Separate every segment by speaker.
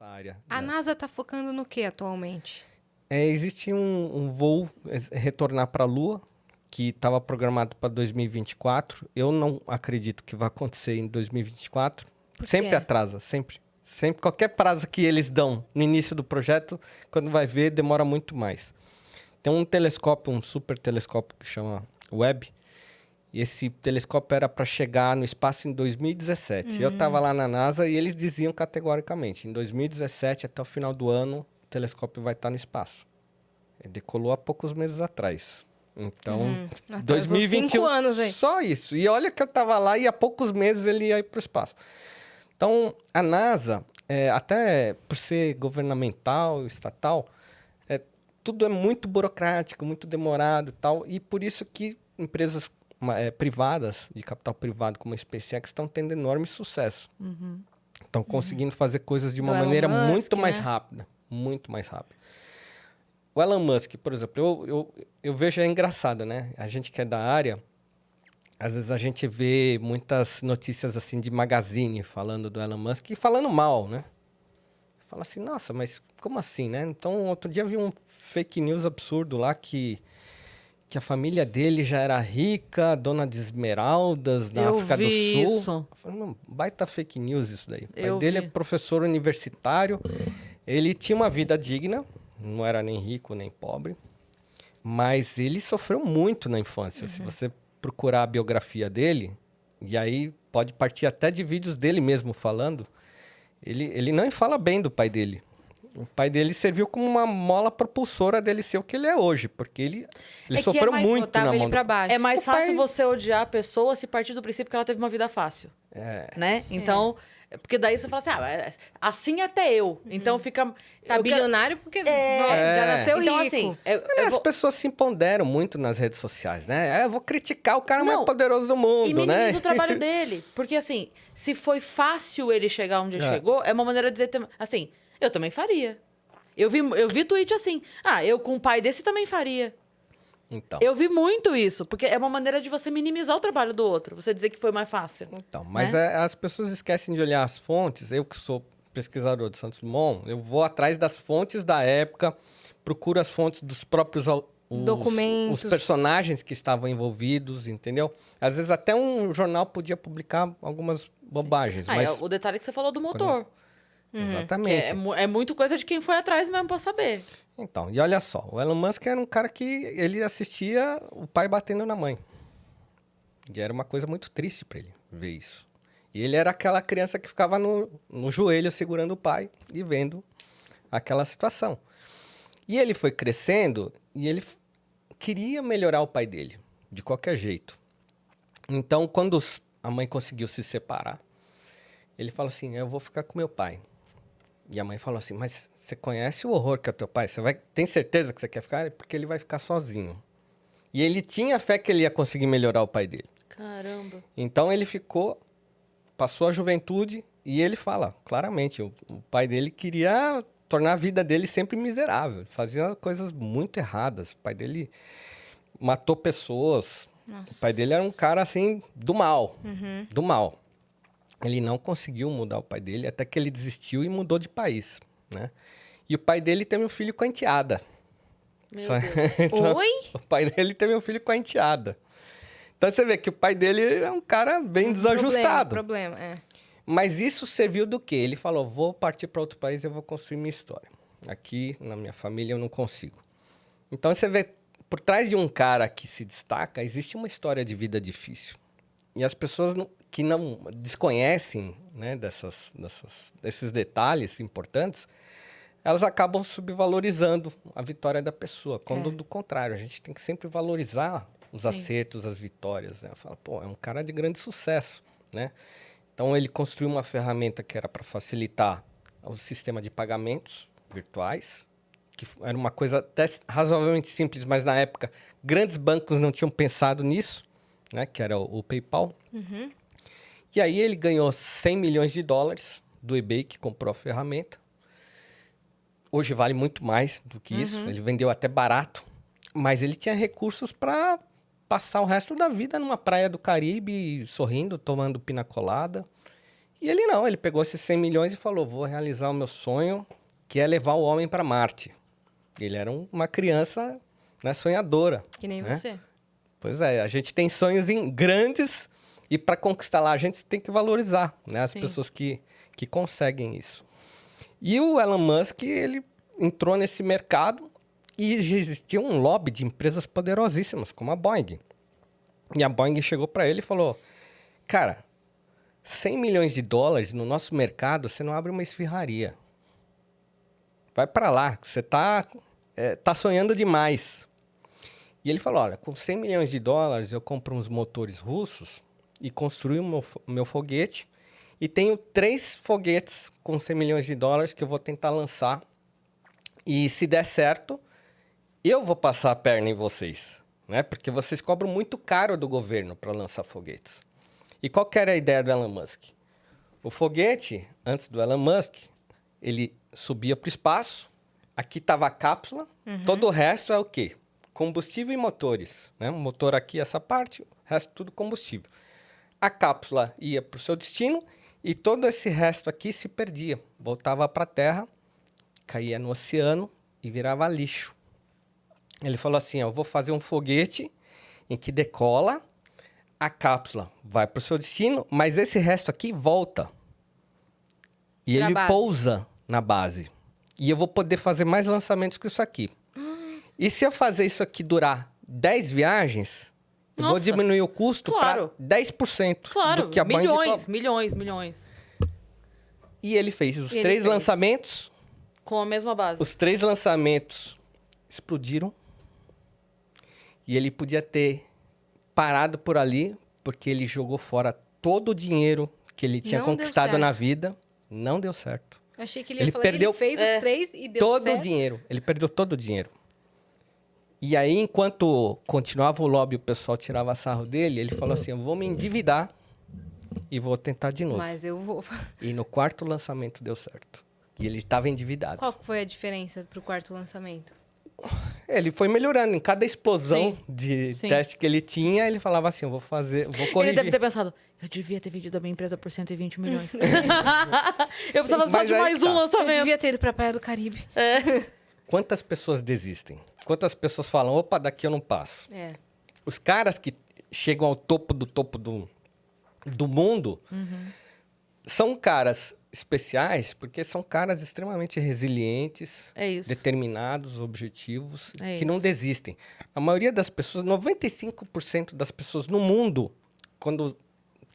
Speaker 1: nessa área.
Speaker 2: A NASA está focando no que atualmente?
Speaker 1: Existe um voo retornar para a Lua, que estava programado para 2024. Eu não acredito que vai acontecer em 2024.
Speaker 2: Por
Speaker 1: Sempre
Speaker 2: quê?
Speaker 1: atrasa, sempre. Sempre, qualquer prazo que eles dão no início do projeto, quando vai ver, demora muito mais. Tem um telescópio, um super telescópio que chama Webb, e esse telescópio era para chegar no espaço em 2017. Eu estava lá na NASA e eles diziam categoricamente, em 2017, até o final do ano, o telescópio vai estar no espaço. Ele decolou há poucos meses atrás. Então,
Speaker 2: Atrasou
Speaker 1: 2021,
Speaker 2: 5 anos aí.
Speaker 1: só isso. E olha que eu estava lá e há poucos meses ele ia ir para o espaço. Então, a NASA, até por ser governamental, estatal, tudo é muito burocrático, muito demorado e tal. E por isso que empresas privadas, de capital privado, como a SpaceX, estão tendo enorme sucesso. Estão conseguindo fazer coisas de uma
Speaker 2: Do Elon
Speaker 1: maneira
Speaker 2: Musk,
Speaker 1: muito mais
Speaker 2: né?
Speaker 1: rápida. Muito mais rápida. O Elon Musk, por exemplo, eu vejo engraçado, né? A gente que é da área, às vezes a gente vê muitas notícias assim de magazine falando do Elon Musk e falando mal, né? Fala assim, nossa, mas como assim, né? Então, outro dia eu vi um fake news absurdo lá que a família dele já era rica, dona de esmeraldas na
Speaker 3: Eu
Speaker 1: África do
Speaker 3: vi
Speaker 1: Sul.
Speaker 3: isso.
Speaker 1: Eu falei, não, baita fake news isso daí. O pai
Speaker 3: Eu
Speaker 1: dele
Speaker 3: vi.
Speaker 1: é professor universitário, ele tinha uma vida digna, não era nem rico nem pobre, mas ele sofreu muito na infância. Se você procurar a biografia dele, e aí pode partir até de vídeos dele mesmo falando, ele não fala bem do pai dele. O pai dele serviu como uma mola propulsora dele ser o que ele é hoje, porque ele
Speaker 3: É que é
Speaker 1: sofreu
Speaker 3: mais-
Speaker 1: muito
Speaker 2: Botava
Speaker 1: na
Speaker 2: ele
Speaker 1: mão
Speaker 2: pra
Speaker 1: do...
Speaker 2: baixo.
Speaker 3: É mais
Speaker 1: O pai-
Speaker 3: fácil você odiar a pessoa se partir do princípio que ela teve uma vida fácil. Né? Então, porque daí você fala assim, assim até eu. Então fica...
Speaker 2: Tá
Speaker 3: eu quero-
Speaker 2: bilionário porque, nossa, já nasceu
Speaker 3: Então,
Speaker 2: rico.
Speaker 3: assim,
Speaker 1: As pessoas se empoderam muito nas redes sociais, né? Eu vou criticar o cara
Speaker 3: Não,
Speaker 1: mais poderoso do
Speaker 3: e
Speaker 1: mundo, né?
Speaker 3: minimiza o trabalho dele. Porque, assim, se foi fácil ele chegar onde chegou, é uma maneira de dizer... Assim, eu também faria. Eu vi tweet assim. Eu com um pai desse também faria.
Speaker 1: Então,
Speaker 3: Eu vi muito isso. Porque é uma maneira de você minimizar o trabalho do outro. Você dizer que foi mais fácil.
Speaker 1: mas as pessoas esquecem de olhar as fontes. Eu que sou pesquisador de Santos Dumont, eu vou atrás das fontes da época, procuro as fontes dos próprios
Speaker 2: Documentos.
Speaker 1: os personagens que estavam envolvidos, entendeu? Às vezes até um jornal podia publicar algumas bobagens, mas...
Speaker 3: O detalhe que você falou do motor. Que
Speaker 1: Exatamente.
Speaker 3: é muito coisa de quem foi atrás mesmo pra saber.
Speaker 1: Então, e olha só, o Elon Musk era um cara que ele assistia o pai batendo na mãe. E era uma coisa muito triste para ele ver isso. E ele era aquela criança que ficava no joelho segurando o pai e vendo aquela situação. E ele foi crescendo e ele queria melhorar o pai dele, de qualquer jeito. Então, quando a mãe conseguiu se separar, ele falou assim, eu vou ficar com meu pai. E a mãe falou assim, mas você conhece o horror que é teu pai? Tem certeza que você quer ficar? Porque ele vai ficar sozinho. E ele tinha fé que ele ia conseguir melhorar o pai dele.
Speaker 3: Caramba.
Speaker 1: Então ele passou a juventude e ele fala claramente, o pai dele queria tornar a vida dele sempre miserável. Fazia coisas muito erradas. O pai dele matou pessoas.
Speaker 2: Nossa.
Speaker 1: O pai dele era um cara assim do mal, do mal. Ele não conseguiu mudar o pai dele, até que ele desistiu e mudou de país, né? E o pai dele teve um filho com a enteada.
Speaker 3: Meu
Speaker 1: Sabe?
Speaker 3: Deus.
Speaker 1: Então,
Speaker 2: Oi?
Speaker 1: o pai dele teve um filho com a enteada. Então você vê que o pai dele é um cara bem desajustado.
Speaker 2: Problema.
Speaker 1: Mas isso serviu do quê? Ele falou, vou partir para outro país e eu vou construir minha história. Aqui, na minha família, eu não consigo. Então você vê, por trás de um cara que se destaca, existe uma história de vida difícil. E as pessoas que não desconhecem, né, desses detalhes importantes, elas acabam subvalorizando a vitória da pessoa. Quando, do contrário, a gente tem que sempre valorizar os acertos, as vitórias. Né? Fala, é um cara de grande sucesso, né? Então, ele construiu uma ferramenta que era para facilitar o sistema de pagamentos virtuais, que era uma coisa até razoavelmente simples, mas na época grandes bancos não tinham pensado nisso, né? Que era o PayPal. E aí ele ganhou $100 milhões do eBay, que comprou a ferramenta. Hoje vale muito mais do que isso. Ele vendeu até barato, mas ele tinha recursos para passar o resto da vida numa praia do Caribe, sorrindo, tomando pina colada. E ele não, ele pegou esses 100 milhões e falou, vou realizar o meu sonho, que é levar o homem para Marte. Ele era uma criança, né, sonhadora.
Speaker 2: Que nem
Speaker 1: né?
Speaker 2: você.
Speaker 1: Pois é, a gente tem sonhos grandes e para conquistar lá a gente tem que valorizar, né, as
Speaker 3: Sim.
Speaker 1: pessoas que conseguem isso. E o Elon Musk, ele entrou nesse mercado e já existia um lobby de empresas poderosíssimas, como a Boeing. E a Boeing chegou para ele e falou, cara, 100 milhões de dólares no nosso mercado, você não abre uma esfirraria. Vai para lá, você tá sonhando demais. E ele falou, olha, com 100 milhões de dólares eu compro uns motores russos e construo o meu foguete e tenho 3 foguetes com 100 milhões de dólares que eu vou tentar lançar. E se der certo, eu vou passar a perna em vocês, né? Porque vocês cobram muito caro do governo para lançar foguetes. E qual que era a ideia do Elon Musk? O foguete, antes do Elon Musk, ele subia para o espaço, aqui estava a cápsula, todo o resto é o quê? Combustível e motores, né? O motor aqui, essa parte, o resto tudo combustível. A cápsula ia para o seu destino e todo esse resto aqui se perdia. Voltava para a Terra, caía no oceano e virava lixo. Ele falou assim, ó, eu vou fazer um foguete em que decola, a cápsula vai para o seu destino, mas esse resto aqui volta. E
Speaker 2: Pra
Speaker 1: ele
Speaker 2: base.
Speaker 1: pousa na base. E eu vou poder fazer mais lançamentos que isso aqui. E se eu fazer isso aqui durar 10 viagens, eu vou
Speaker 3: Nossa.
Speaker 1: diminuir o custo
Speaker 3: Claro.
Speaker 1: para 10%
Speaker 3: Claro,
Speaker 1: do que a Boeing cobra.
Speaker 3: milhões.
Speaker 1: E ele fez os
Speaker 2: E ele
Speaker 1: 3
Speaker 2: fez.
Speaker 1: lançamentos.
Speaker 3: Com a mesma base.
Speaker 1: Os 3 lançamentos explodiram. E ele podia ter parado por ali, porque ele jogou fora todo o dinheiro que ele tinha
Speaker 2: Não deu
Speaker 1: conquistado na
Speaker 2: certo.
Speaker 1: vida. Não deu certo.
Speaker 2: Eu achei que ele ia
Speaker 1: Ele
Speaker 2: falar,
Speaker 1: perdeu-
Speaker 2: ele fez os 3 e deu
Speaker 1: Todo
Speaker 2: certo.
Speaker 1: o dinheiro. Ele perdeu todo o dinheiro. E aí, enquanto continuava o lobby e o pessoal tirava sarro dele, ele falou assim, eu vou me endividar e vou tentar de novo.
Speaker 2: Mas eu vou...
Speaker 1: E no 4º lançamento deu certo. E ele estava endividado.
Speaker 2: Qual que foi a diferença pro 4º lançamento?
Speaker 1: Ele foi melhorando. Em cada explosão
Speaker 3: Sim.
Speaker 1: de
Speaker 3: Sim.
Speaker 1: teste que ele tinha, ele falava assim, eu vou fazer, vou corrigir.
Speaker 3: Ele deve ter pensado, eu devia ter vendido a minha empresa por 120 milhões. Eu precisava só
Speaker 1: Mas
Speaker 3: de
Speaker 1: aí
Speaker 3: mais
Speaker 1: que tá.
Speaker 3: um
Speaker 2: Eu
Speaker 3: lançamento.
Speaker 2: devia ter ido pra Praia do Caribe.
Speaker 1: Quantas pessoas desistem? Quantas pessoas falam, opa, daqui eu não passo?
Speaker 2: É.
Speaker 1: Os caras que chegam ao topo do mundo são caras especiais porque são caras extremamente resilientes,
Speaker 3: É isso.
Speaker 1: determinados, objetivos,
Speaker 3: É
Speaker 1: que não
Speaker 3: isso.
Speaker 1: desistem. A maioria das pessoas, 95% das pessoas no mundo, quando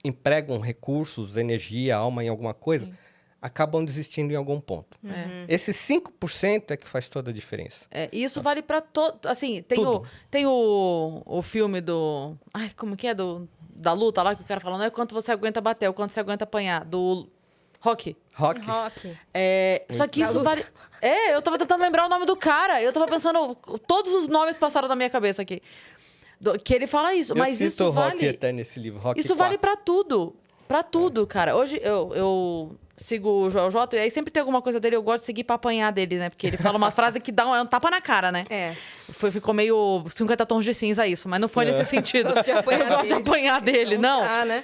Speaker 1: empregam recursos, energia, alma em alguma coisa, acabam desistindo em algum ponto. Esses 5% é que faz toda a diferença.
Speaker 3: É, e isso vale pra todo. Assim, tem,
Speaker 1: Tudo.
Speaker 3: tem o filme do. Ai, como que é? Da luta lá que o cara fala, não é quanto você aguenta bater, é o quanto você aguenta apanhar. Do Rock.
Speaker 1: Rock,
Speaker 2: Rock.
Speaker 3: É, só que
Speaker 2: Da
Speaker 3: isso
Speaker 2: luta.
Speaker 3: vale. É, eu tava tentando lembrar o nome do cara. Eu tava pensando. Todos os nomes passaram da minha cabeça aqui. Que ele fala isso.
Speaker 1: eu
Speaker 3: Mas
Speaker 1: cito
Speaker 3: isso
Speaker 1: o Rock
Speaker 3: vale.
Speaker 1: até nesse livro, Rock
Speaker 3: Isso vale
Speaker 1: 4.
Speaker 3: pra tudo. Pra tudo, cara. Hoje eu sigo o Joel J e aí sempre tem alguma coisa dele, eu gosto de seguir pra apanhar dele, né? Porque ele fala uma frase que dá um tapa na cara, né?
Speaker 2: É.
Speaker 3: Ficou meio 50 tons de cinza isso, mas não foi nesse sentido.
Speaker 2: Gosto de apanhar
Speaker 3: Eu gosto de
Speaker 2: dele.
Speaker 3: apanhar dele,
Speaker 2: Então
Speaker 3: não.
Speaker 2: tá, né?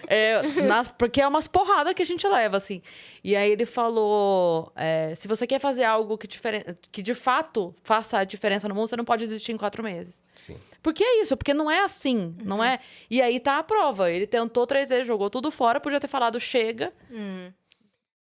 Speaker 3: Porque é umas porradas que a gente leva, assim. E aí ele falou: se você quer fazer algo que de fato faça a diferença no mundo, você não pode desistir em 4 meses.
Speaker 1: Sim.
Speaker 3: Porque é isso, porque não é assim, não é? E aí tá a prova. Ele tentou 3 vezes, jogou tudo fora, podia ter falado chega.